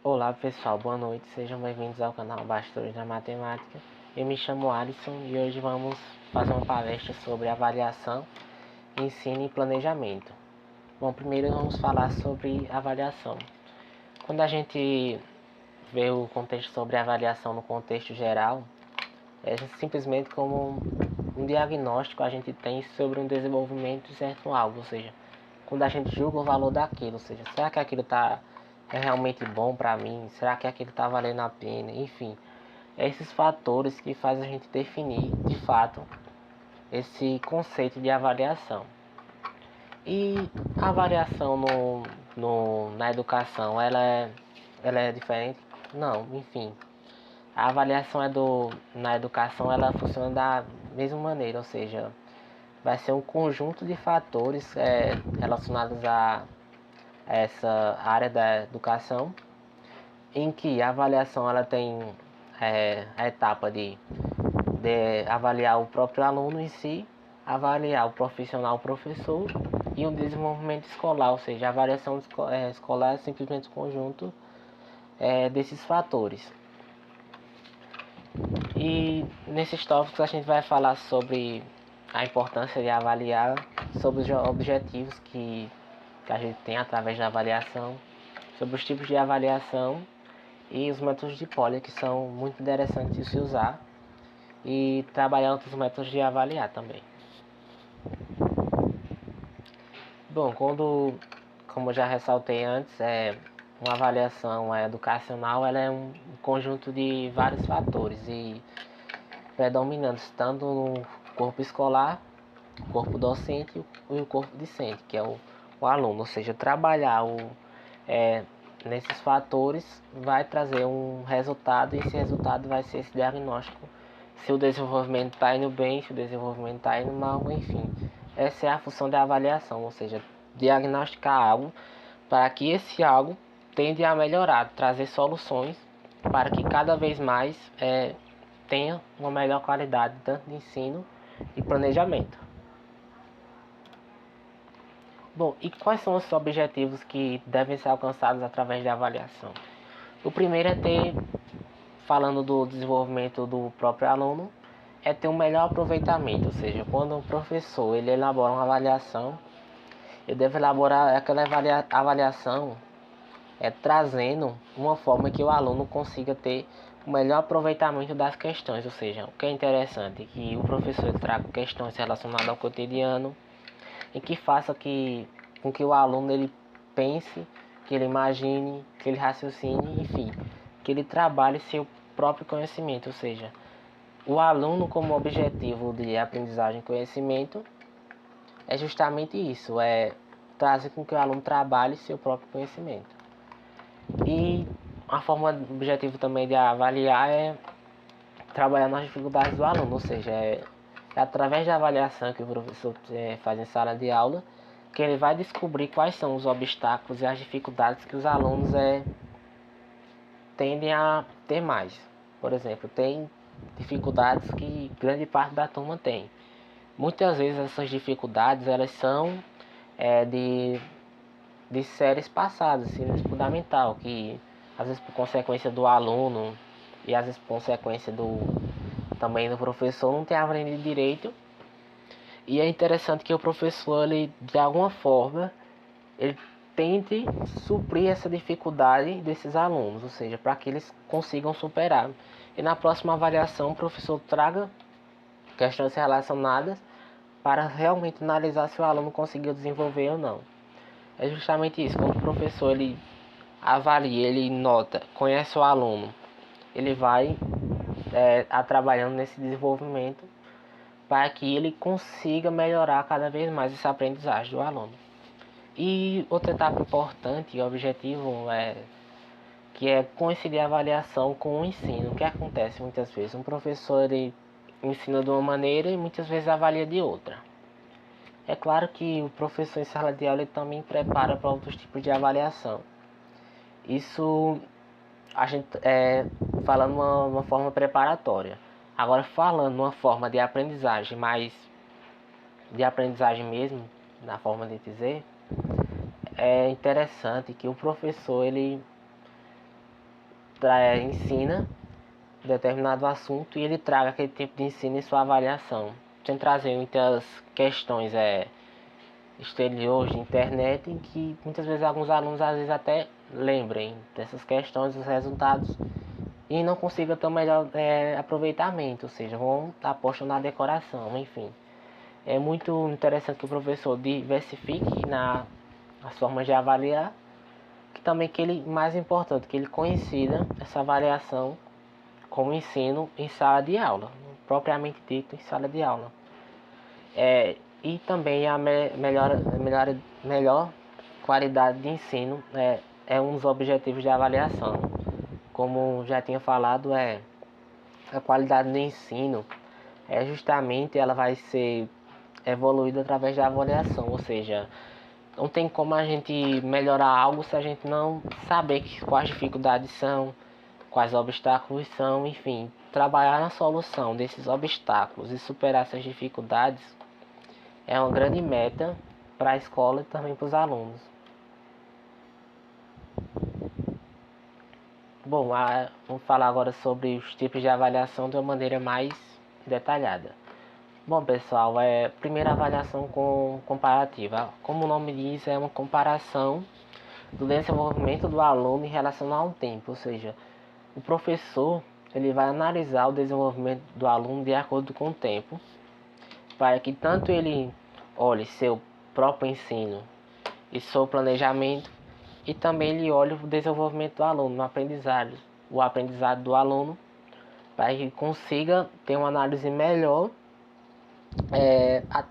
Olá pessoal, boa noite, sejam bem-vindos ao canal Bastidores da Matemática. Eu me chamo Alisson e hoje vamos fazer uma palestra sobre avaliação, ensino e planejamento. Bom, primeiro vamos falar sobre avaliação. Quando a gente vê o contexto sobre avaliação no contexto geral, é simplesmente como um diagnóstico a gente tem sobre um desenvolvimento de certo algo, ou seja, quando a gente julga o valor daquilo, ou seja, será que aquilo é realmente bom para mim? Será que aquilo está valendo a pena? Enfim, esses fatores que fazem a gente definir, de fato, esse conceito de avaliação. E a avaliação na educação, ela é diferente? Não, enfim. A avaliação na educação, ela funciona da mesma maneira, ou seja, vai ser um conjunto de fatores relacionados a essa área da educação, em que a avaliação ela tem a etapa de avaliar o próprio aluno em si, avaliar o profissional, o professor, e o desenvolvimento escolar, ou seja, a avaliação escolar é simplesmente o conjunto desses fatores. E nesses tópicos a gente vai falar sobre a importância de avaliar, sobre os objetivos que a gente tem através da avaliação, sobre os tipos de avaliação e os métodos de Polya, que são muito interessantes de se usar, e trabalhar outros métodos de avaliar também. Bom, como eu já ressaltei antes, uma avaliação educacional ela é um conjunto de vários fatores e predominantes, tanto no corpo escolar, corpo docente e o corpo discente, que é o aluno, ou seja, trabalhar nesses fatores vai trazer um resultado e esse resultado vai ser esse diagnóstico se o desenvolvimento está indo bem, se o desenvolvimento está indo mal, enfim. Essa é a função da avaliação, ou seja, diagnosticar algo para que esse algo tende a melhorar, trazer soluções para que cada vez mais tenha uma melhor qualidade tanto de ensino e planejamento. Bom, e quais são os objetivos que devem ser alcançados através da avaliação? O primeiro falando do desenvolvimento do próprio aluno, é ter um melhor aproveitamento, ou seja, quando o professor ele elabora uma avaliação, ele deve elaborar aquela avaliação trazendo uma forma que o aluno consiga ter o melhor aproveitamento das questões, ou seja, o que é interessante é que o professor traga questões relacionadas ao cotidiano e que faça com que o aluno ele pense, que ele imagine, que ele raciocine, enfim, que ele trabalhe seu próprio conhecimento, ou seja, o aluno como objetivo de aprendizagem e conhecimento é justamente isso, trazer com que o aluno trabalhe seu próprio conhecimento. E a forma objetivo também de avaliar é trabalhar nas dificuldades do aluno, ou seja, é através da avaliação que o professor faz em sala de aula que ele vai descobrir quais são os obstáculos e as dificuldades que os alunos tendem a ter mais. Por exemplo, tem dificuldades que grande parte da turma tem. Muitas vezes essas dificuldades elas são de séries passadas, ensino fundamental, que às vezes por consequência do aluno e às vezes por consequência também do professor não tem aprendido direito. E é interessante que o professor, ele, de alguma forma, ele tente suprir essa dificuldade desses alunos, ou seja, para que eles consigam superar. E na próxima avaliação o professor traga questões relacionadas para realmente analisar se o aluno conseguiu desenvolver ou não. É justamente isso, quando o professor ele avalia, ele nota, conhece o aluno, ele vai trabalhando nesse desenvolvimento para que ele consiga melhorar cada vez mais essa aprendizagem do aluno. E outra etapa importante e objetivo que é coincidir a avaliação com o ensino. O que acontece muitas vezes? Um professor ele ensina de uma maneira e muitas vezes avalia de outra. É claro que o professor em sala de aula ele também prepara para outros tipos de avaliação. Isso a gente falando uma forma preparatória. Agora falando uma forma de aprendizagem, mais de aprendizagem mesmo, na forma de dizer, é interessante que o professor ele ensina determinado assunto e ele traga aquele tipo de ensino em sua avaliação, sem trazer muitas questões exteriores de internet, em que muitas vezes alguns alunos às vezes até lembrem dessas questões, dos resultados, e não consigam ter um melhor aproveitamento, ou seja, vão apostar na decoração, enfim. É muito interessante que o professor diversifique as formas de avaliar, que também que ele, mais importante, que ele coincida essa avaliação com o ensino em sala de aula, propriamente dito em sala de aula. E também a melhor qualidade de ensino é um dos objetivos de avaliação. Como já tinha falado, a qualidade do ensino justamente ela vai ser evoluída através da avaliação, ou seja, não tem como a gente melhorar algo se a gente não saber quais dificuldades são, quais obstáculos são, enfim, trabalhar na solução desses obstáculos e superar essas dificuldades é uma grande meta para a escola e também para os alunos. Bom, vamos falar agora sobre os tipos de avaliação de uma maneira mais detalhada. Bom, pessoal, primeira avaliação comparativa. Como o nome diz, é uma comparação do desenvolvimento do aluno em relação ao tempo, ou seja, o professor ele vai analisar o desenvolvimento do aluno de acordo com o tempo, para que tanto ele olhe seu próprio ensino e seu planejamento, e também ele olhe o desenvolvimento do aluno, o aprendizado do aluno, para que consiga ter uma análise melhor,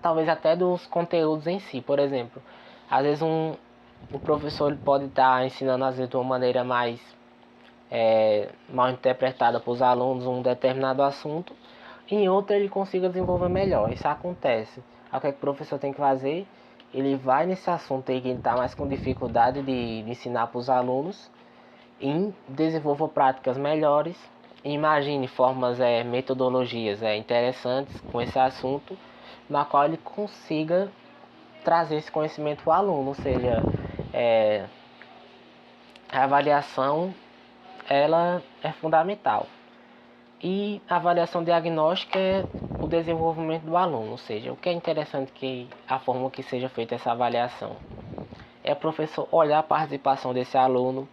talvez até dos conteúdos em si. Por exemplo, às vezes o professor ele pode estar ensinando às vezes de uma maneira mais mal interpretada para os alunos um determinado assunto, e em outra ele consiga desenvolver melhor. Isso acontece. O que o professor tem que fazer? Ele vai nesse assunto aí que ele está mais com dificuldade de ensinar para os alunos, e desenvolva práticas melhores, imagine formas, metodologias interessantes com esse assunto, na qual ele consiga trazer esse conhecimento para o aluno, ou seja, a avaliação ela é fundamental. E a avaliação diagnóstica é o desenvolvimento do aluno, ou seja, o que é interessante que a forma que seja feita essa avaliação é o professor olhar a participação desse aluno,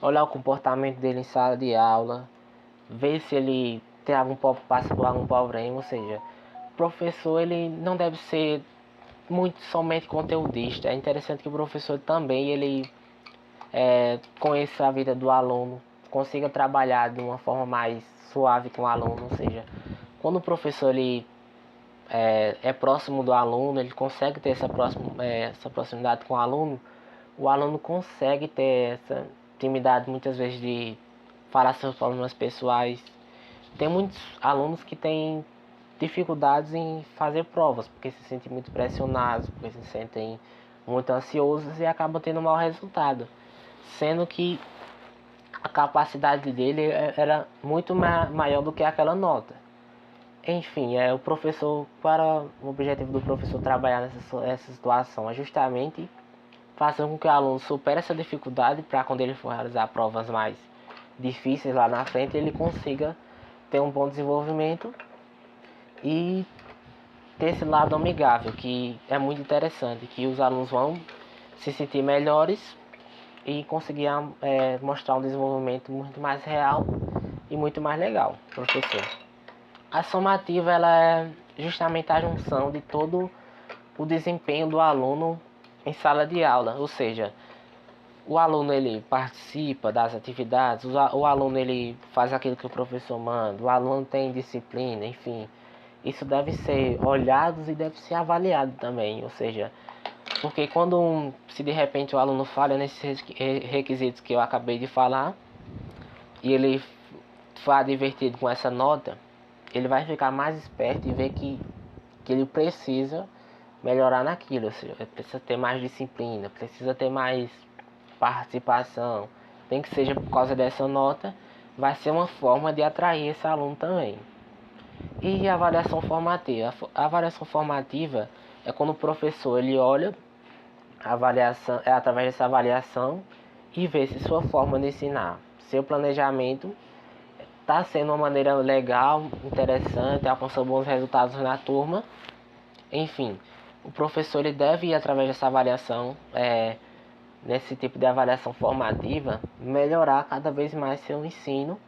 olhar o comportamento dele em sala de aula, ver se ele passa por algum problema, ou seja, o professor ele não deve ser muito somente conteudista. É interessante que o professor também ele conheça a vida do aluno, consiga trabalhar de uma forma mais suave com o aluno, ou seja, quando o professor ele é próximo do aluno, ele consegue ter essa proximidade com o aluno consegue ter essa intimidade muitas vezes de falar seus problemas pessoais. Tem muitos alunos que têm dificuldades em fazer provas, porque se sentem muito pressionados, porque se sentem muito ansiosos e acabam tendo um mau resultado, sendo que a capacidade dele era muito maior do que aquela nota. Enfim, o professor, para o objetivo do professor trabalhar nessa situação é justamente fazer com que o aluno supere essa dificuldade, para quando ele for realizar provas mais difíceis lá na frente, ele consiga ter um bom desenvolvimento e ter esse lado amigável, que é muito interessante, que os alunos vão se sentir melhores e conseguir mostrar um desenvolvimento muito mais real e muito mais legal, professor. A somativa ela é justamente a junção de todo o desempenho do aluno em sala de aula, ou seja, o aluno ele participa das atividades, o aluno ele faz aquilo que o professor manda, o aluno tem disciplina, enfim, isso deve ser olhado e deve ser avaliado também, ou seja, porque quando se de repente o aluno falha nesses requisitos que eu acabei de falar e ele for divertido com essa nota, ele vai ficar mais esperto e ver que ele precisa melhorar naquilo, ou seja, precisa ter mais disciplina, precisa ter mais participação, tem que seja por causa dessa nota, vai ser uma forma de atrair esse aluno também. E a avaliação formativa? A avaliação formativa é quando o professor ele olha a avaliação, através dessa avaliação, e ver se sua forma de ensinar, seu planejamento está sendo uma maneira legal, interessante, alcançando bons resultados na turma. Enfim, o professor ele deve ir através dessa avaliação, nesse tipo de avaliação formativa, melhorar cada vez mais seu ensino,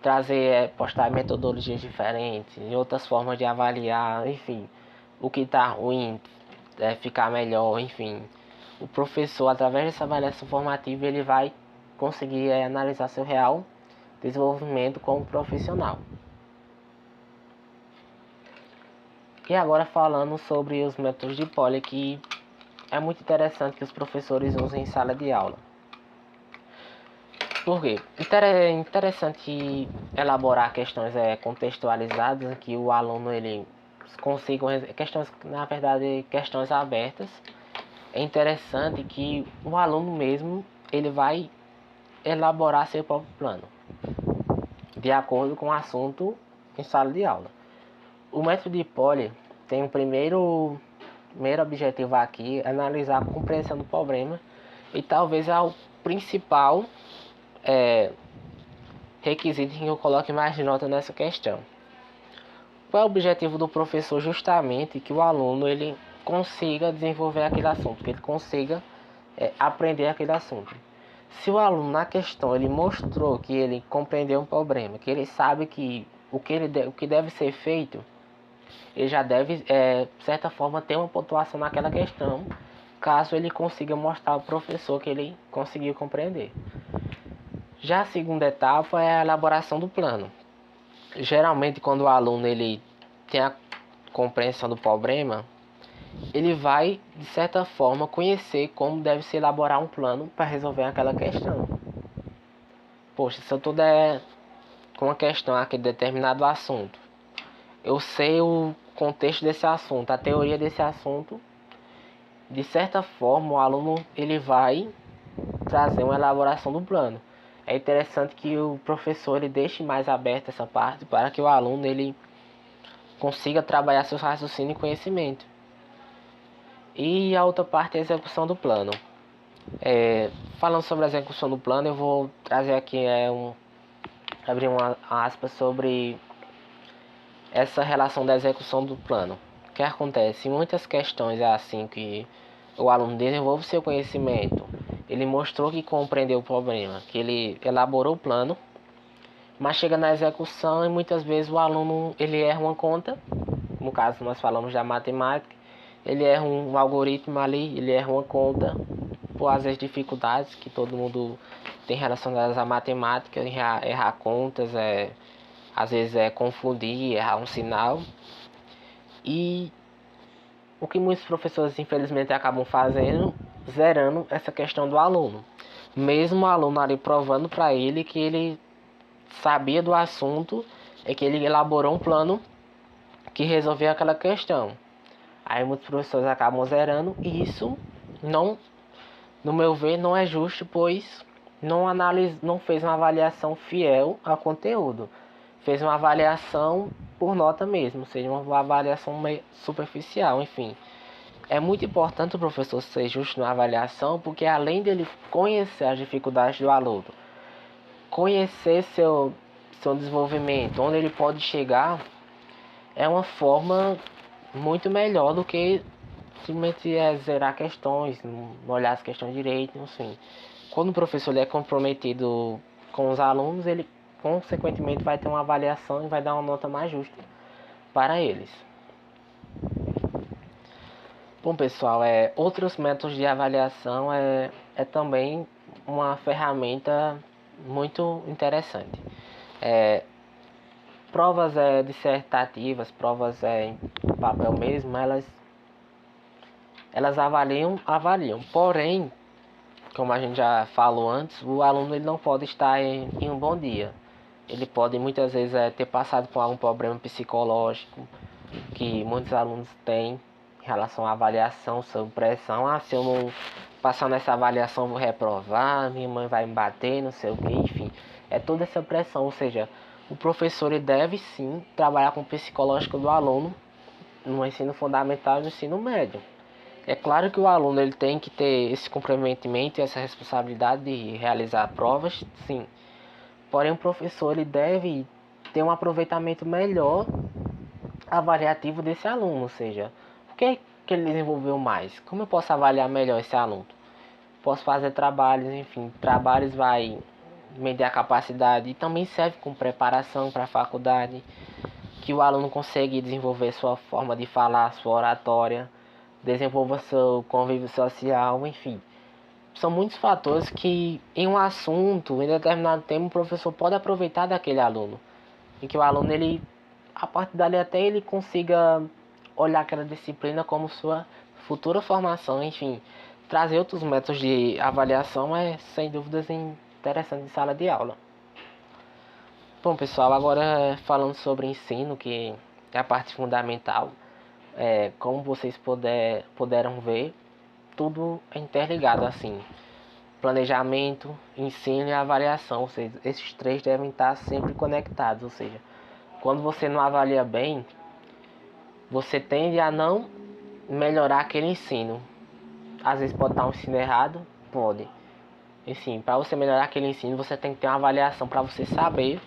trazer, postar metodologias diferentes, e outras formas de avaliar, enfim, o que está ruim, ficar melhor, enfim. O professor, através dessa avaliação formativa, ele vai conseguir analisar seu real desenvolvimento como profissional. E agora falando sobre os métodos de poli, que é muito interessante que os professores usem em sala de aula. Por quê? É interessante elaborar questões contextualizadas, que o aluno ele consiga, questões, na verdade, questões abertas. É interessante que o aluno mesmo ele vai elaborar seu próprio plano, de acordo com o assunto em sala de aula. O método de poli tem o primeiro objetivo aqui, analisar a compreensão do problema, e talvez é o principal requisito que eu coloque mais nota nessa questão. Qual é o objetivo do professor? Justamente que o aluno ele consiga desenvolver aquele assunto, que ele consiga aprender aquele assunto. Se o aluno na questão ele mostrou que ele compreendeu um problema, que ele sabe que o que deve ser feito, ele já deve, de certa forma, ter uma pontuação naquela questão, caso ele consiga mostrar ao professor que ele conseguiu compreender. Já a segunda etapa é a elaboração do plano. Geralmente, quando o aluno ele tem a compreensão do problema, ele vai, de certa forma, conhecer como deve se elaborar um plano para resolver aquela questão. Poxa, se eu estou com uma questão aqui de determinado assunto, eu sei o contexto desse assunto, a teoria desse assunto, de certa forma o aluno ele vai trazer uma elaboração do plano. É interessante que o professor ele deixe mais aberta essa parte para que o aluno ele consiga trabalhar seu raciocínio e conhecimento. E a outra parte é a execução do plano. Falando sobre a execução do plano, eu vou trazer aqui abrir uma aspa sobre essa relação da execução do plano. O que acontece? Em muitas questões é assim que o aluno desenvolve seu conhecimento, ele mostrou que compreendeu o problema, que ele elaborou o plano, mas chega na execução e muitas vezes o aluno ele erra uma conta, no caso nós falamos da matemática, ele erra um algoritmo ali, ele erra uma conta, por às vezes dificuldades que todo mundo tem relacionadas à matemática, errar contas, às vezes confundir, errar um sinal. E o que muitos professores infelizmente acabam fazendo, zerando essa questão do aluno. Mesmo o aluno ali provando para ele que ele sabia do assunto, que ele elaborou um plano que resolvia aquela questão. Aí muitos professores acabam zerando, e isso não, no meu ver, não é justo, pois não fez uma avaliação fiel ao conteúdo. Fez uma avaliação por nota mesmo, ou seja, uma avaliação meio superficial, enfim. É muito importante o professor ser justo na avaliação, porque além dele conhecer as dificuldades do aluno, conhecer seu desenvolvimento, onde ele pode chegar, é uma forma muito melhor do que simplesmente zerar questões, não olhar as questões direito, enfim. Quando o professor ele é comprometido com os alunos, ele consequentemente vai ter uma avaliação e vai dar uma nota mais justa para eles. Bom pessoal, outros métodos de avaliação é também uma ferramenta muito interessante. Provas dissertativas, provas em papel mesmo, elas avaliam, porém, como a gente já falou antes, o aluno ele não pode estar em um bom dia. Ele pode muitas vezes ter passado por algum problema psicológico, que muitos alunos têm em relação à avaliação, sob pressão. Se eu não passar nessa avaliação vou reprovar, minha mãe vai me bater, não sei o que, enfim. É toda essa pressão, ou seja, o professor ele deve sim trabalhar com o psicológico do aluno no ensino fundamental e no ensino médio. É claro que o aluno ele tem que ter esse comprometimento e essa responsabilidade de realizar provas, sim. Porém, o professor ele deve ter um aproveitamento melhor avaliativo desse aluno, ou seja, o que é que ele desenvolveu mais? Como eu posso avaliar melhor esse aluno? Posso fazer trabalhos, enfim, trabalhos vai medir a capacidade e também serve como preparação para a faculdade, que o aluno consegue desenvolver sua forma de falar, sua oratória, desenvolva seu convívio social, enfim. São muitos fatores que em um assunto, em determinado tempo, o professor pode aproveitar daquele aluno. E que o aluno, ele, a partir dali até ele consiga olhar aquela disciplina como sua futura formação, enfim. Trazer outros métodos de avaliação é, sem dúvidas, interessante em sala de aula. Bom, pessoal, agora falando sobre ensino, que é a parte fundamental, como vocês puderam ver, tudo é interligado assim. Planejamento, ensino e avaliação, ou seja, esses três devem estar sempre conectados, ou seja, quando você não avalia bem, você tende a não melhorar aquele ensino. Às vezes pode estar um ensino errado, pode. Enfim, para você melhorar aquele ensino, você tem que ter uma avaliação para você saber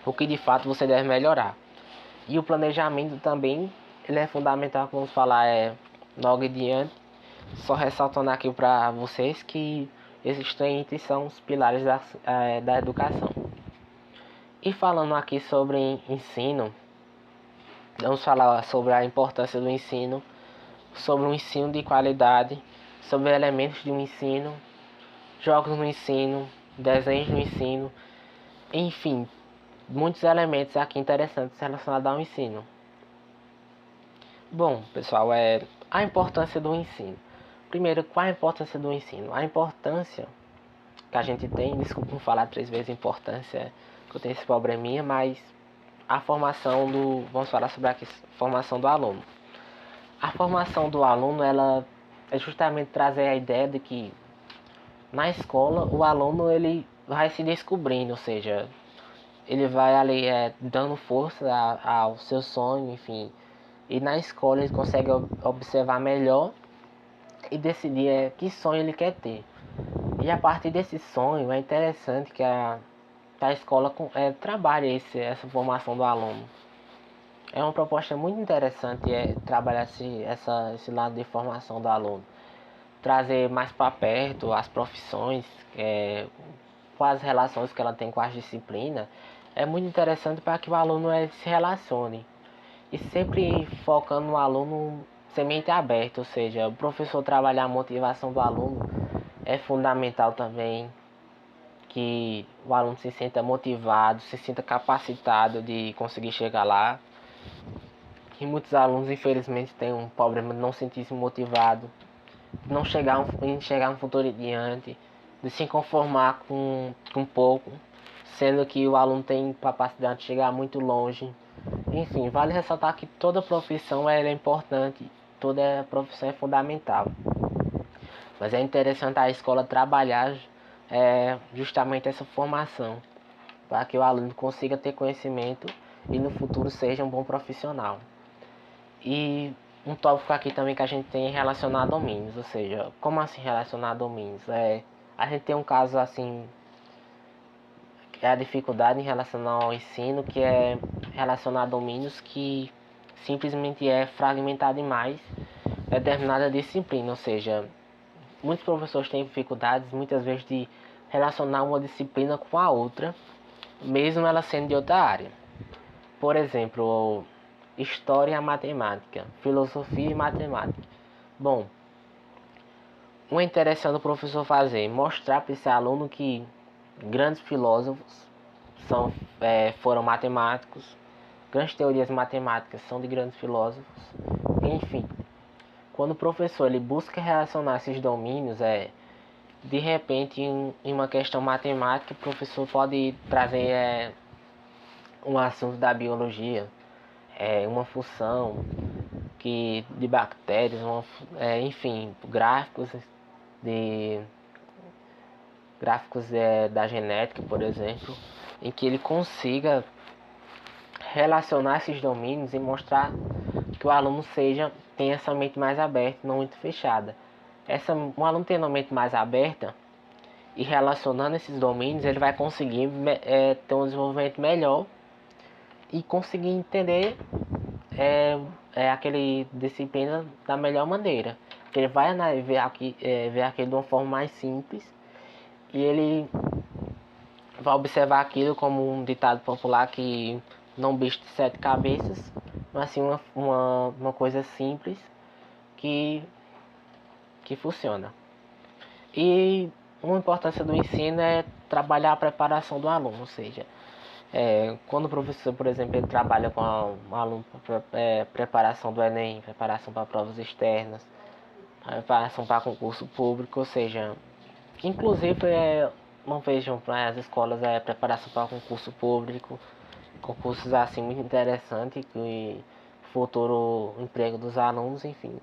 o que de fato você deve melhorar. E o planejamento também, ele é fundamental, vamos falar logo adiante. Só ressaltando aqui para vocês que esses três itens são os pilares da educação. E falando aqui sobre ensino, vamos falar sobre a importância do ensino, sobre um ensino de qualidade, sobre elementos de um ensino, jogos no ensino, desenhos no ensino, enfim, muitos elementos aqui interessantes relacionados ao ensino. Bom, pessoal, a importância do ensino. Primeiro, qual a importância do ensino? A importância que a gente tem, desculpa por falar 3 vezes importância, que eu tenho esse probleminha, mas a formação vamos falar sobre a formação do aluno. A formação do aluno, ela é justamente trazer a ideia de que na escola o aluno ele vai se descobrindo, ou seja, ele vai ali dando força ao seu sonho, enfim. E na escola ele consegue observar melhor e decidir que sonho ele quer ter. E a partir desse sonho é interessante que a escola trabalhe essa formação do aluno. É uma proposta muito interessante trabalhar esse lado de formação do aluno. Trazer mais para perto as profissões, quais as relações que ela tem com as disciplinas. É muito interessante para que o aluno se relacione. E sempre focando no aluno sem mente aberta, ou seja, o professor trabalhar a motivação do aluno é fundamental também, que o aluno se sinta motivado, se sinta capacitado de conseguir chegar lá. E muitos alunos, infelizmente, têm um problema de não sentir-se motivado, de não enxergar um futuro adiante, de se conformar com pouco, sendo que o aluno tem capacidade de chegar muito longe. Enfim, vale ressaltar que toda profissão é importante, toda profissão é fundamental. Mas é interessante a escola trabalhar justamente essa formação, para que o aluno consiga ter conhecimento e no futuro seja um bom profissional. E um tópico aqui também que a gente tem relacionado a domínios, ou seja, como assim relacionado a domínios? A gente tem um caso assim, que é a dificuldade em relação ao ensino, que é relacionado a domínios que simplesmente é fragmentado demais determinada disciplina, ou seja, muitos professores têm dificuldades muitas vezes de relacionar uma disciplina com a outra, mesmo ela sendo de outra área. Por exemplo, história e matemática, filosofia e matemática. Bom, o interessante do professor fazer é mostrar para esse aluno que grandes filósofos foram matemáticos, grandes teorias matemáticas são de grandes filósofos, enfim. Quando o professor ele busca relacionar esses domínios, de repente em uma questão matemática, o professor pode trazer um assunto da biologia, uma função de bactérias, enfim, gráficos da genética, por exemplo, em que ele consiga relacionar esses domínios e mostrar que o aluno tenha essa mente mais aberta, não muito fechada. Um aluno tendo uma mente mais aberta e relacionando esses domínios, ele vai conseguir ter um desenvolvimento melhor e conseguir entender aquele disciplina da melhor maneira. Porque ele vai ver aquilo de uma forma mais simples e ele vai observar aquilo como um ditado popular que não bicho de sete cabeças, mas assim uma coisa simples que funciona. E uma importância do ensino é trabalhar a preparação do aluno, ou seja, quando o professor, por exemplo, ele trabalha com um aluno para preparação do Enem, preparação para provas externas, preparação para concurso público, ou seja, inclusive não vejam para as escolas preparação para concurso público, concursos assim muito interessantes que futuro emprego dos alunos, enfim.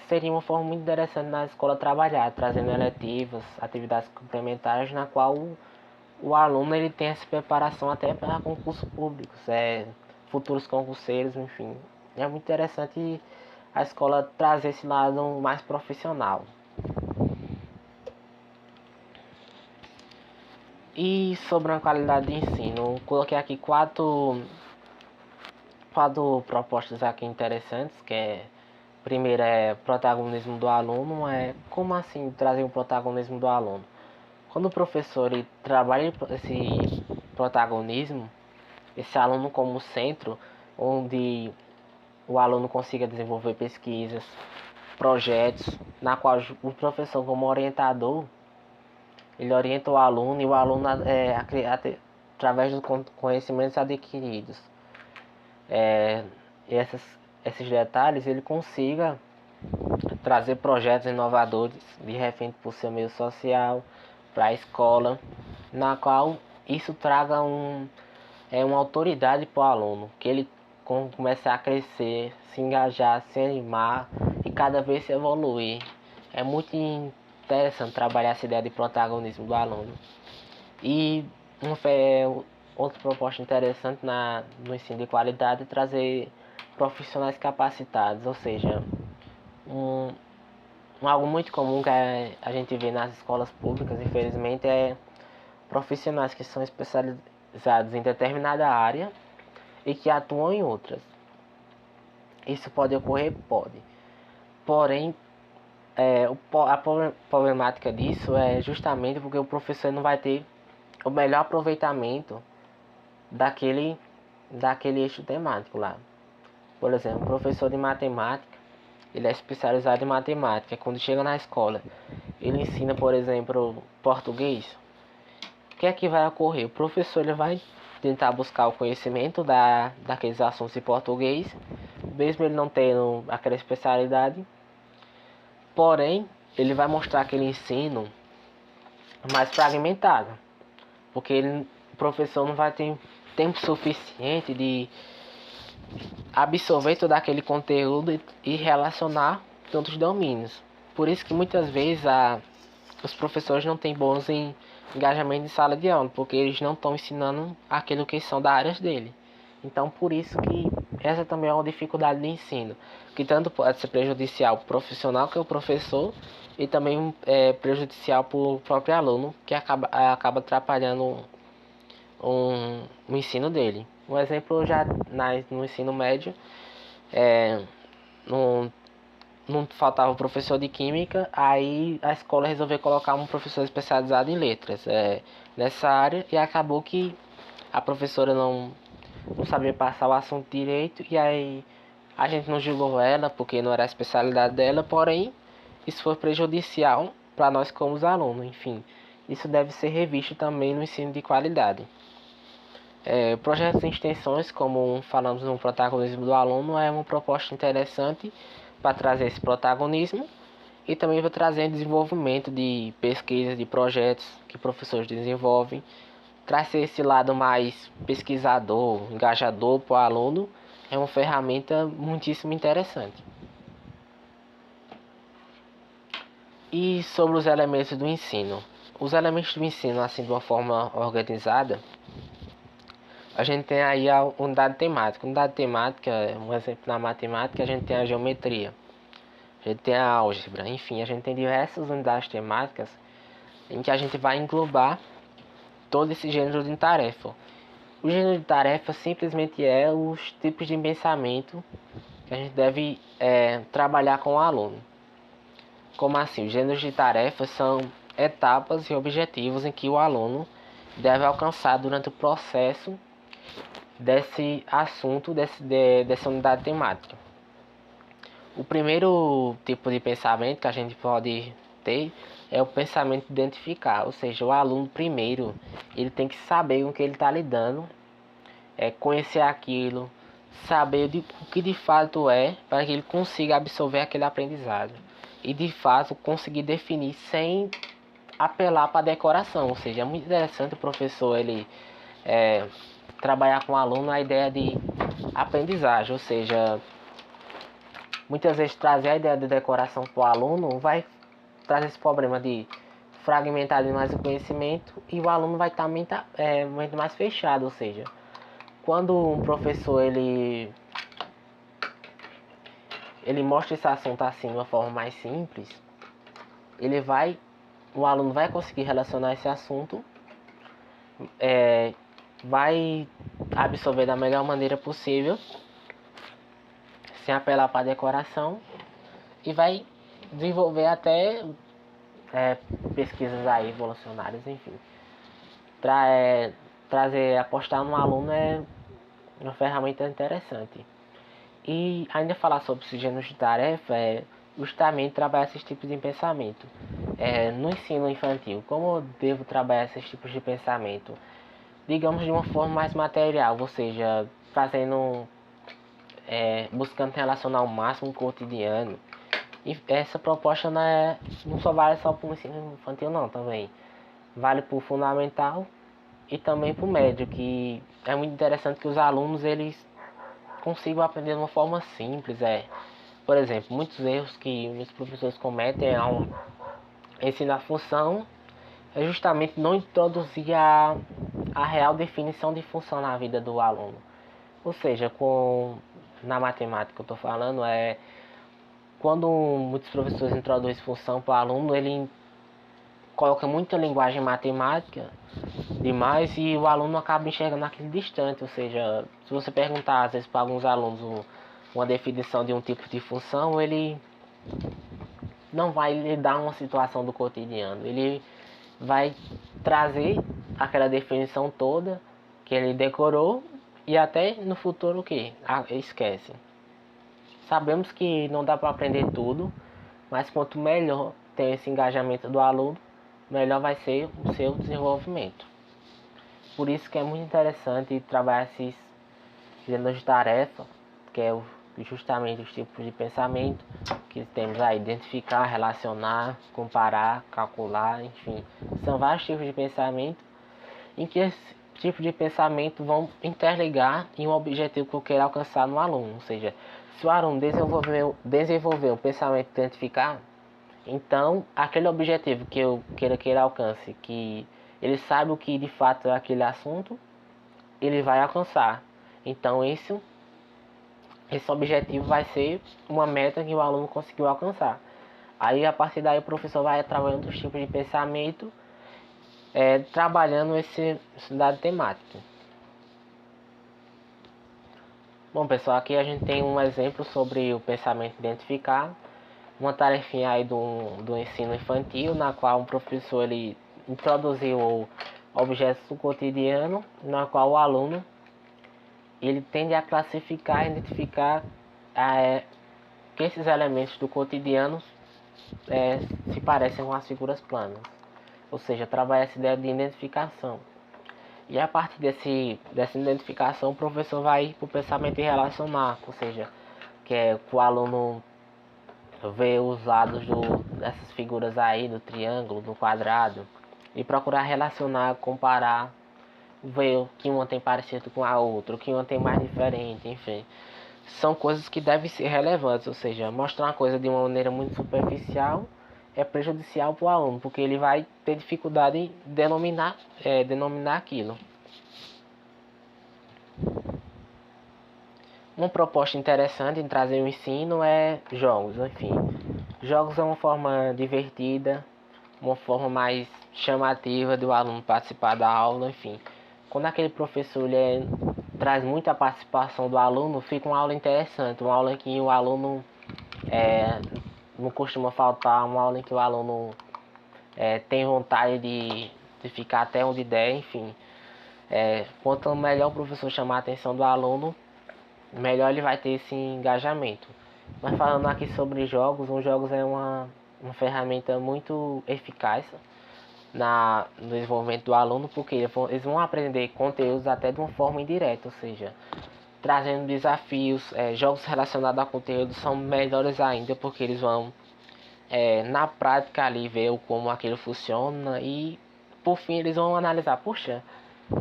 Seria uma forma muito interessante na escola trabalhar, trazendo eletivas, atividades complementares, na qual o aluno ele tem essa preparação até para concursos públicos, futuros concurseiros, enfim. É muito interessante a escola trazer esse lado mais profissional. E sobre a qualidade de ensino, coloquei aqui quatro propostas aqui interessantes, primeiro protagonismo do aluno. Como assim trazer o protagonismo do aluno? Quando o professor ele trabalha esse protagonismo, esse aluno como centro, onde o aluno consiga desenvolver pesquisas, projetos, na qual o professor como orientador, ele orienta o aluno e o aluno através dos conhecimentos adquiridos. Esses detalhes ele consiga trazer projetos inovadores de repente para o seu meio social, para a escola, na qual isso traga uma autoridade para o aluno, que ele comece a crescer, se engajar, se animar e cada vez se evoluir. É muito interessante trabalhar essa ideia de protagonismo do aluno. E outra proposta interessante no ensino de qualidade é trazer profissionais capacitados, ou seja, algo muito comum que a gente vê nas escolas públicas, infelizmente, é profissionais que são especializados em determinada área e que atuam em outras. Isso pode ocorrer? Pode. Porém, a problemática disso é justamente porque o professor não vai ter o melhor aproveitamento daquele eixo temático lá. Por exemplo, o professor de matemática, ele é especializado em matemática. Quando chega na escola, ele ensina, por exemplo, português. O que é que vai ocorrer? O professor ele vai tentar buscar o conhecimento daqueles assuntos em português, mesmo ele não tendo aquela especialidade. Porém, ele vai mostrar aquele ensino mais fragmentado, porque o professor não vai ter tempo suficiente de absorver todo aquele conteúdo e relacionar tantos domínios. Por isso que muitas vezes os professores não têm bons engajamentos em sala de aula, porque eles não estão ensinando aquilo que são da área dele. Então, por isso que essa também é uma dificuldade de ensino, que tanto pode ser prejudicial para o profissional, que é o professor, e também prejudicial para o próprio aluno, que acaba atrapalhando o ensino dele. Um exemplo já no ensino médio, não faltava o professor de química, aí a escola resolveu colocar um professor especializado em letras nessa área, e acabou que a professora não sabia passar o assunto direito, e aí a gente não julgou ela porque não era a especialidade dela, porém isso foi prejudicial para nós como alunos. Enfim, isso deve ser revisto também no ensino de qualidade. Projetos de extensões, como falamos no protagonismo do aluno, é uma proposta interessante para trazer esse protagonismo e também para trazer desenvolvimento de pesquisas, de projetos que professores desenvolvem, trazer esse lado mais pesquisador, engajador para o aluno. É uma ferramenta muitíssimo interessante. E sobre os elementos do ensino. Os elementos do ensino, assim, de uma forma organizada, a gente tem aí a unidade temática. Unidade temática, um exemplo na matemática, a gente tem a geometria, a gente tem a álgebra, enfim, a gente tem diversas unidades temáticas em que a gente vai englobar todo esse gênero de tarefa. O gênero de tarefa simplesmente é os tipos de pensamento que a gente deve trabalhar com o aluno. Como assim? Os gêneros de tarefas são etapas e objetivos em que o aluno deve alcançar durante o processo desse assunto, dessa unidade temática. O primeiro tipo de pensamento que a gente pode ter é o pensamento identificar, ou seja, o aluno primeiro ele tem que saber com o que ele está lidando, conhecer aquilo, saber o que de fato é, para que ele consiga absorver aquele aprendizado e de fato conseguir definir sem apelar para a decoração. Ou seja, é muito interessante o professor ele trabalhar com o aluno a ideia de aprendizagem, ou seja, muitas vezes trazer a ideia de decoração para o aluno vai trazer esse problema de fragmentar demais o conhecimento e o aluno vai estar muito mais fechado. Ou seja, quando um professor ele mostra esse assunto assim de uma forma mais simples, o aluno vai conseguir relacionar esse assunto, vai absorver da melhor maneira possível, sem apelar para a decoração, e vai desenvolver até pesquisas aí evolucionárias, enfim. Apostar no aluno é uma ferramenta interessante. E ainda falar sobre os gêneros de tarefa é justamente trabalhar esses tipos de pensamento. No ensino infantil, como eu devo trabalhar esses tipos de pensamento? Digamos de uma forma mais material, ou seja, buscando relacionar o máximo com o cotidiano. E essa proposta não só vale só para o ensino infantil não, também vale para o fundamental e também para o médio, que é muito interessante que os alunos eles consigam aprender de uma forma simples. Por exemplo, muitos erros que os professores cometem ao ensinar a função é justamente não introduzir a real definição de função na vida do aluno. Ou seja, na matemática que eu estou falando, quando muitos professores introduzem função para o aluno, ele coloca muita linguagem matemática demais e o aluno acaba enxergando aquilo distante. Ou seja, se você perguntar às vezes para alguns alunos uma definição de um tipo de função, ele não vai lhe dar uma situação do cotidiano, ele vai trazer aquela definição toda que ele decorou e até no futuro o que? Esquece. Sabemos que não dá para aprender tudo, mas quanto melhor tem esse engajamento do aluno, melhor vai ser o seu desenvolvimento. Por isso que é muito interessante trabalhar esses gêneros de tarefa, que é justamente os tipos de pensamento que temos aí: identificar, relacionar, comparar, calcular, enfim. São vários tipos de pensamento em que esse tipo de pensamento vão interligar em um objetivo que eu quero alcançar no aluno. Ou seja, se o aluno desenvolver o pensamento de identificar, então aquele objetivo que eu queira alcance, que ele sabe o que de fato é aquele assunto, ele vai alcançar. Então esse objetivo vai ser uma meta que o aluno conseguiu alcançar. Aí a partir daí o professor vai trabalhando os tipos de pensamento, trabalhando essa dado temática. Bom pessoal, aqui a gente tem um exemplo sobre o pensamento identificar, uma tarefinha aí do ensino infantil, na qual um professor ele introduziu objetos do cotidiano, na qual o aluno ele tende a classificar e identificar que esses elementos do cotidiano se parecem com as figuras planas. Ou seja, trabalha essa ideia de identificação. E a partir dessa identificação, o professor vai para o pensamento de relacionar, ou seja, que é o aluno ver os lados dessas figuras aí, do triângulo, do quadrado, e procurar relacionar, comparar, ver o que uma tem parecido com a outra, o que uma tem mais diferente, enfim. São coisas que devem ser relevantes, ou seja, mostrar uma coisa de uma maneira muito superficial é prejudicial para o aluno, porque ele vai ter dificuldade em denominar aquilo. Uma proposta interessante em trazer o ensino é jogos, enfim. Jogos é uma forma divertida, uma forma mais chamativa do aluno participar da aula, enfim. Quando aquele professor traz muita participação do aluno, fica uma aula interessante, uma aula em que o aluno não costuma faltar, uma aula em que o aluno tem vontade de ficar até onde der, enfim. Quanto melhor o professor chamar a atenção do aluno, melhor ele vai ter esse engajamento. Mas falando aqui sobre jogos, os jogos é uma ferramenta muito eficaz no desenvolvimento do aluno, porque eles vão aprender conteúdos até de uma forma indireta, ou seja, trazendo desafios. Jogos relacionados a conteúdo são melhores ainda, porque eles vão na prática ali ver como aquilo funciona e por fim eles vão analisar, puxa,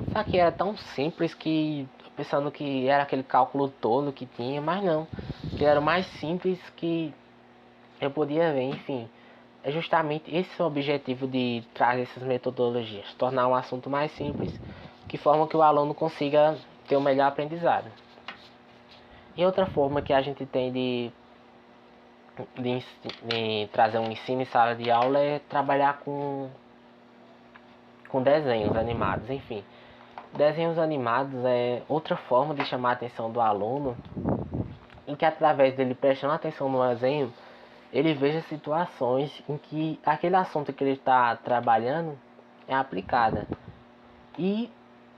isso aqui era tão simples que pensando que era aquele cálculo todo que tinha, mas não, que era mais simples que eu podia ver, enfim. É justamente esse o objetivo de trazer essas metodologias, tornar um assunto mais simples, de forma que o aluno consiga ter o melhor aprendizado. E outra forma que a gente tem de trazer um ensino em sala de aula é trabalhar com desenhos animados, enfim. Desenhos animados é outra forma de chamar a atenção do aluno, em que através dele prestando atenção no desenho, ele veja situações em que aquele assunto que ele está trabalhando é aplicada. E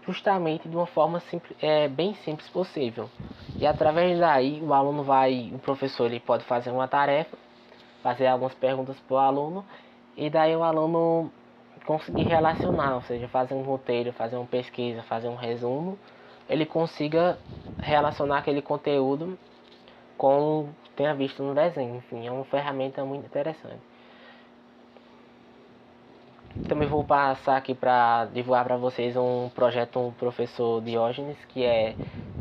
justamente de uma forma simples, bem simples possível. E através daí o professor ele pode fazer uma tarefa, fazer algumas perguntas para o aluno, e daí o aluno conseguir relacionar, ou seja, fazer um roteiro, fazer uma pesquisa, fazer um resumo, ele consiga relacionar aquele conteúdo com o que tenha visto no desenho. Enfim, é uma ferramenta muito interessante. Também vou passar aqui para divulgar para vocês um projeto do professor Diógenes, que é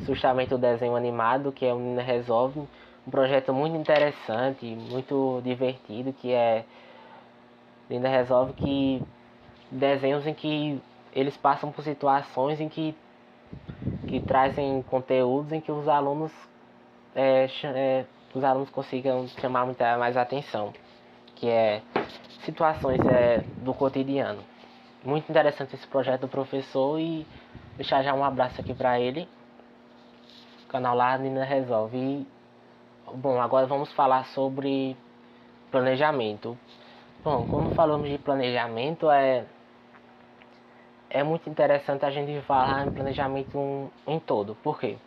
justamente o desenho animado, que é o Nina Resolve. Um projeto muito interessante, muito divertido, que é Nina Resolve, que desenhos em que eles passam por situações em que trazem conteúdos em que os alunos consigam chamar muita mais atenção, que é situações do cotidiano. Muito interessante esse projeto do professor e deixar já um abraço aqui para ele. O canal lá Nina Resolve. E, bom, agora vamos falar sobre planejamento. Bom, quando falamos de planejamento é muito interessante a gente falar em planejamento em todo. Por quê?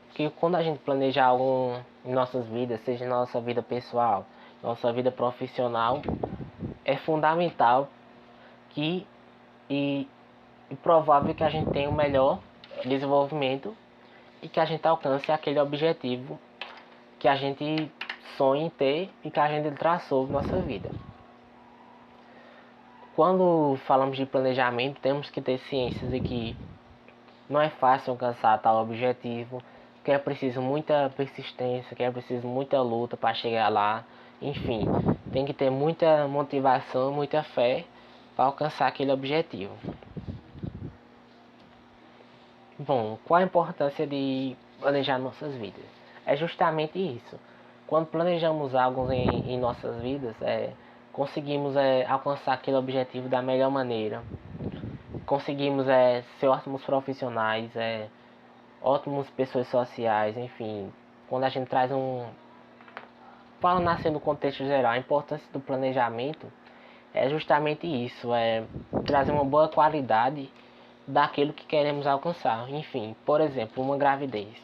Porque quando a gente planeja algo em nossas vidas, seja na nossa vida pessoal, nossa vida profissional, é fundamental que e provável que a gente tenha o melhor desenvolvimento e que a gente alcance aquele objetivo que a gente sonha em ter e que a gente traçou na nossa vida. Quando falamos de planejamento, temos que ter ciência de que não é fácil alcançar tal objetivo, que é preciso muita persistência, que é preciso muita luta para chegar lá. Enfim, tem que ter muita motivação, muita fé para alcançar aquele objetivo. Bom, qual a importância de planejar nossas vidas? É justamente isso. Quando planejamos algo em nossas vidas, conseguimos alcançar aquele objetivo da melhor maneira. Conseguimos ser ótimos profissionais, ótimas pessoas sociais, enfim. Quando a gente traz falando assim no contexto geral, a importância do planejamento é justamente isso, trazer uma boa qualidade daquilo que queremos alcançar. Enfim, por exemplo, uma gravidez.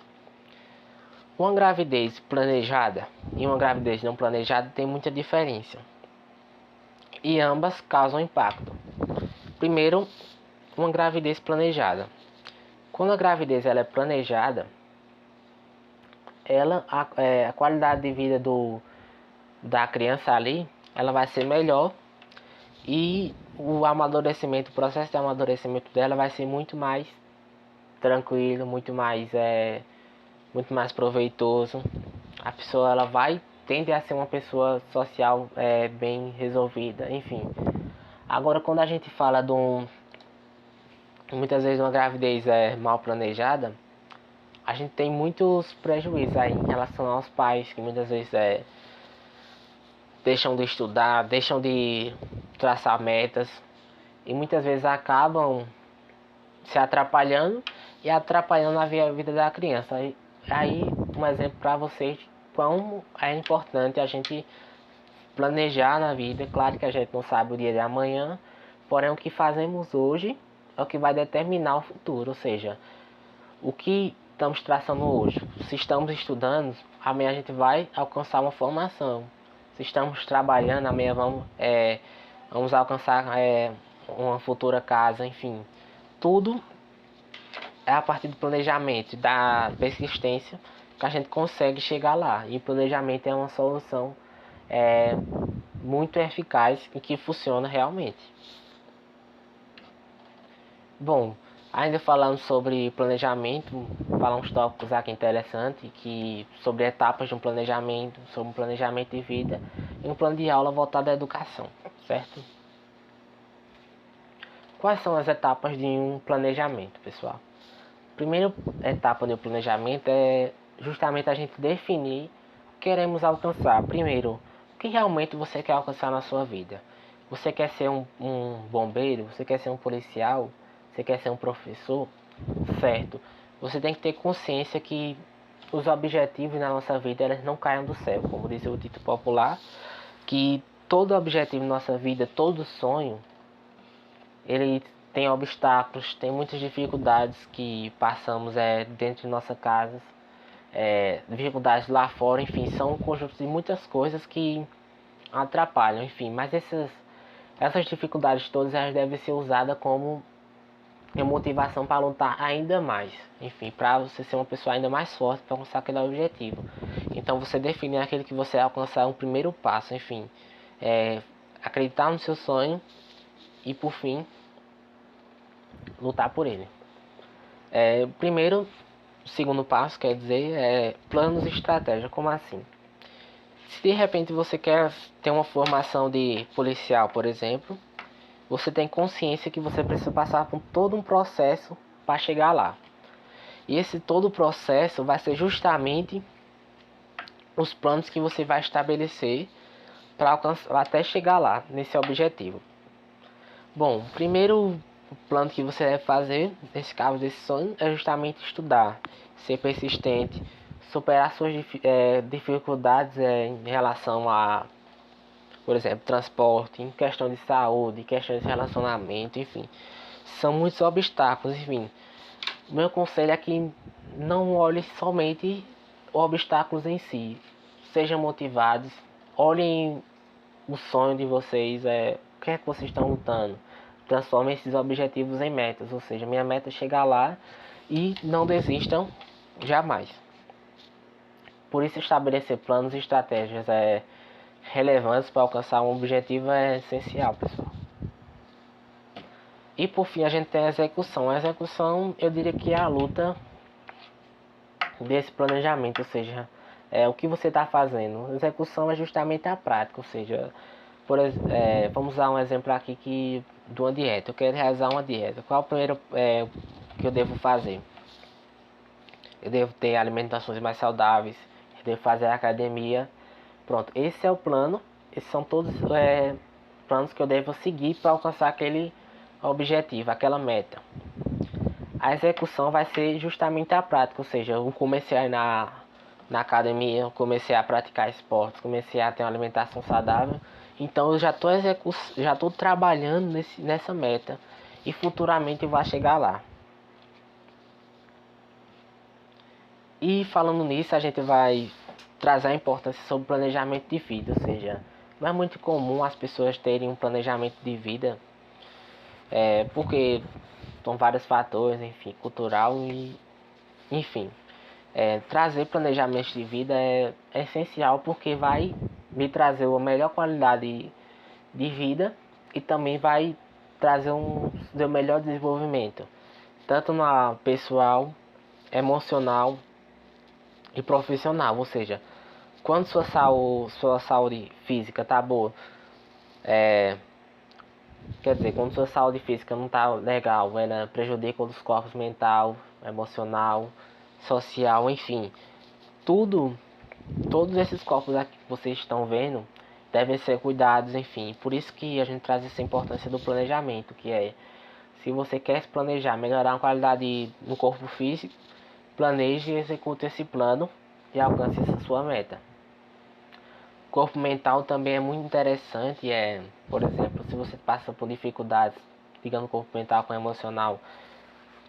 Uma gravidez planejada e uma gravidez não planejada tem muita diferença. E ambas causam impacto. Primeiro, uma gravidez planejada. Quando a gravidez ela é planejada, a qualidade de vida da criança ali, ela vai ser melhor e o processo de amadurecimento dela vai ser muito mais tranquilo, muito mais proveitoso. A pessoa ela tende a ser uma pessoa social bem resolvida, enfim. Agora, quando a gente fala muitas vezes uma gravidez mal planejada, a gente tem muitos prejuízos aí em relação aos pais que muitas vezes deixam de estudar, deixam de traçar metas e muitas vezes acabam se atrapalhando e atrapalhando a vida da criança. Aí um exemplo para vocês como é importante a gente planejar na vida. Claro que a gente não sabe o dia de amanhã, porém o que fazemos hoje é o que vai determinar o futuro, ou seja, o que estamos traçando hoje. Se estamos estudando, amanhã a gente vai alcançar uma formação. Se estamos trabalhando, amanhã vamos alcançar uma futura casa, enfim. Tudo é a partir do planejamento, da persistência, que a gente consegue chegar lá. E o planejamento é uma solução muito eficaz e que funciona realmente. Bom, ainda falando sobre planejamento, falar uns tópicos aqui interessantes sobre etapas de um planejamento, sobre um planejamento de vida e um plano de aula voltado à educação, certo? Quais são as etapas de um planejamento, pessoal? A primeira etapa do planejamento é justamente a gente definir o que queremos alcançar. Primeiro, o que realmente você quer alcançar na sua vida? Você quer ser um bombeiro? Você quer ser um policial? Você quer ser um professor? Certo. Você tem que ter consciência que os objetivos na nossa vida eles não caem do céu. Como diz o dito popular, que todo objetivo na nossa vida, todo sonho, ele tem obstáculos, tem muitas dificuldades que passamos dentro de nossa casa, dificuldades lá fora, enfim, são um conjunto de muitas coisas que atrapalham, enfim, mas essas dificuldades todas elas devem ser usadas como uma motivação para lutar ainda mais, enfim, para você ser uma pessoa ainda mais forte para alcançar aquele objetivo. Então você definir aquele que você alcançar um primeiro passo, enfim, acreditar no seu sonho e por fim lutar por ele. Primeiro, segundo passo, quer dizer, planos e estratégias. Como assim? Se de repente você quer ter uma formação de policial, por exemplo, você tem consciência que você precisa passar por todo um processo para chegar lá. E esse todo o processo vai ser justamente os planos que você vai estabelecer para alcançar até chegar lá nesse objetivo. Bom, primeiro o plano que você deve fazer, nesse caso desse sonho, é justamente estudar, ser persistente, superar suas dificuldades em relação a, por exemplo, transporte, em questão de saúde, em questão de relacionamento, enfim. São muitos obstáculos, enfim. O meu conselho é que não olhe somente os obstáculos em si. Sejam motivados, olhem o sonho de vocês, o que é que vocês estão lutando. Transformem esses objetivos em metas, ou seja, minha meta é chegar lá e não desistam jamais. Por isso estabelecer planos e estratégias relevantes para alcançar um objetivo é essencial, pessoal. E por fim a gente tem a execução. A execução eu diria que é a luta desse planejamento, ou seja, o que você está fazendo. A execução é justamente a prática, ou seja, vamos usar um exemplo aqui de uma dieta. Eu quero realizar uma dieta. Qual é o primeiro que eu devo fazer? Eu devo ter alimentações mais saudáveis, eu devo fazer academia. Pronto, esse é o plano. Esses são todos planos que eu devo seguir para alcançar aquele objetivo, aquela meta. A execução vai ser justamente a prática, ou seja, eu comecei a ir na academia, eu comecei a praticar esportes, comecei a ter uma alimentação saudável. Então eu já estou trabalhando nessa meta e futuramente eu vou chegar lá. E falando nisso, a gente vai trazer a importância sobre planejamento de vida, ou seja, não é muito comum as pessoas terem um planejamento de vida, porque são vários fatores, enfim, cultural e enfim. Trazer planejamento de vida é essencial porque vai me trazer uma melhor qualidade de vida e também vai trazer um melhor desenvolvimento, tanto na pessoal, emocional e profissional, ou seja, quando sua saúde física tá boa, quer dizer, quando sua saúde física não tá legal, ela prejudica os corpos mental, emocional, social, enfim, todos esses corpos aqui que vocês estão vendo devem ser cuidados, enfim. Por isso que a gente traz essa importância do planejamento, que é, se você quer se planejar, melhorar a qualidade no corpo físico, planeje e execute esse plano e alcance essa sua meta. O corpo mental também é muito interessante, por exemplo, se você passa por dificuldades, ligando o corpo mental com o emocional,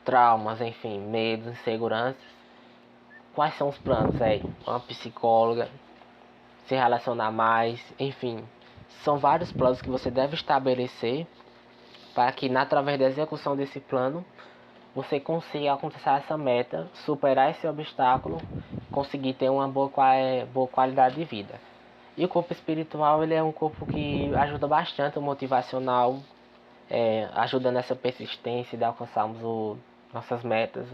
traumas, enfim, medos, inseguranças, quais são os planos? Uma psicóloga, se relacionar mais, enfim, são vários planos que você deve estabelecer para que, através da execução desse plano, você consiga alcançar essa meta, superar esse obstáculo, conseguir ter uma boa qualidade de vida. E o corpo espiritual, ele é um corpo que ajuda bastante o motivacional, ajuda nessa persistência de alcançarmos nossas metas.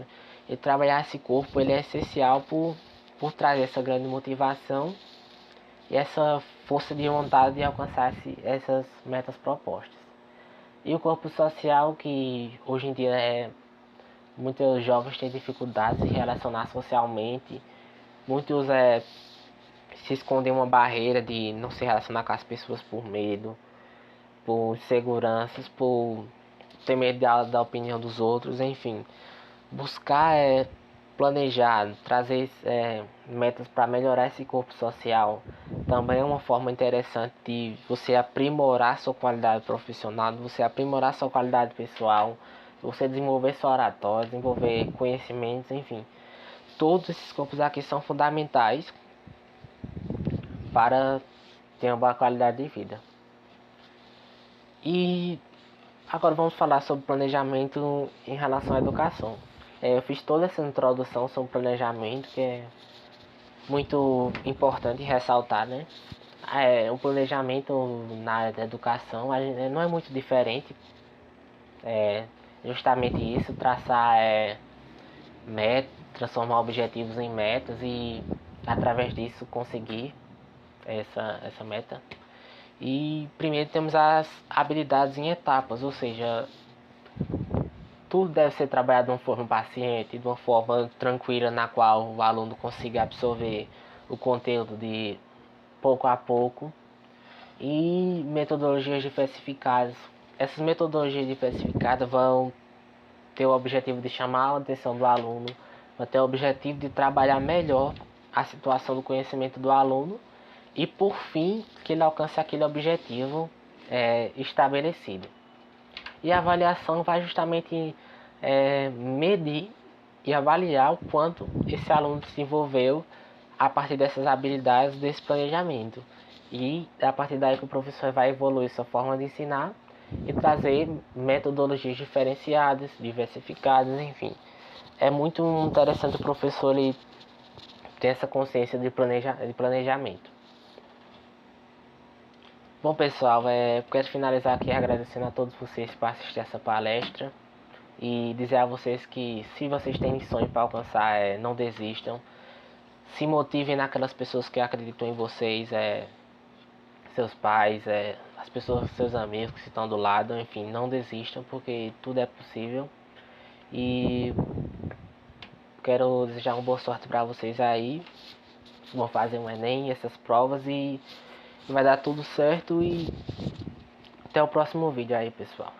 E trabalhar esse corpo, ele é essencial por trazer essa grande motivação e essa força de vontade de alcançar essas metas propostas. E o corpo social, que hoje em dia muitos jovens têm dificuldades em se relacionar socialmente, muitos se escondem uma barreira de não se relacionar com as pessoas por medo, por inseguranças, por ter medo da opinião dos outros, enfim. Buscar planejar, trazer metas para melhorar esse corpo social também é uma forma interessante de você aprimorar sua qualidade profissional, de você aprimorar sua qualidade pessoal, de você desenvolver sua oratória, desenvolver conhecimentos, enfim. Todos esses corpos aqui são fundamentais para ter uma boa qualidade de vida. E agora vamos falar sobre planejamento em relação à educação. Eu fiz toda essa introdução sobre planejamento, que é muito importante ressaltar, né? O planejamento na área da educação não é muito diferente. É justamente isso, traçar metas, transformar objetivos em metas e através disso conseguir essa meta. E primeiro temos as habilidades em etapas, ou seja, tudo deve ser trabalhado de uma forma paciente, de uma forma tranquila, na qual o aluno consiga absorver o conteúdo de pouco a pouco. E metodologias diversificadas. Essas metodologias diversificadas vão ter o objetivo de chamar a atenção do aluno, vão ter o objetivo de trabalhar melhor a situação do conhecimento do aluno e, por fim, que ele alcance aquele objetivo estabelecido. E a avaliação vai justamente medir e avaliar o quanto esse aluno desenvolveu a partir dessas habilidades, desse planejamento. E a partir daí que o professor vai evoluir sua forma de ensinar e trazer metodologias diferenciadas, diversificadas, enfim. É muito interessante o professor ele ter essa consciência de planejamento. Bom, pessoal, quero finalizar aqui agradecendo a todos vocês por assistir essa palestra e dizer a vocês que, se vocês têm sonho para alcançar, não desistam. Se motivem naquelas pessoas que acreditam em vocês, seus pais, as pessoas, seus amigos que estão do lado, enfim, não desistam, porque tudo é possível. E quero desejar uma boa sorte para vocês aí. Vão fazer um Enem, essas provas, e vai dar tudo certo. E até o próximo vídeo aí, pessoal.